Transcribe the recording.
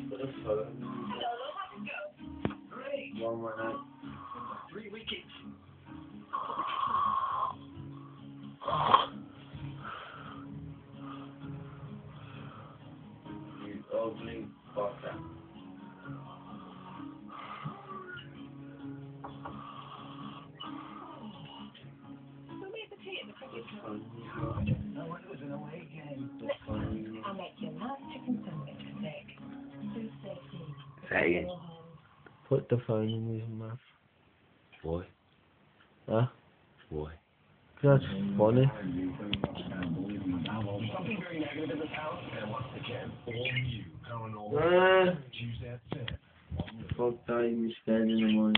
Put a phone. One minute. 3 wickets. You ugly fucker. No one was an away game. I'll make you a nice chicken sandwich with egg. Food safety. Say again. Put the phone in his mouth. Why? Huh? Why? That's funny. Something very negative in this house, and once again, all new paranormal. Tuesday at 10. Fuck that, you scared in the morning.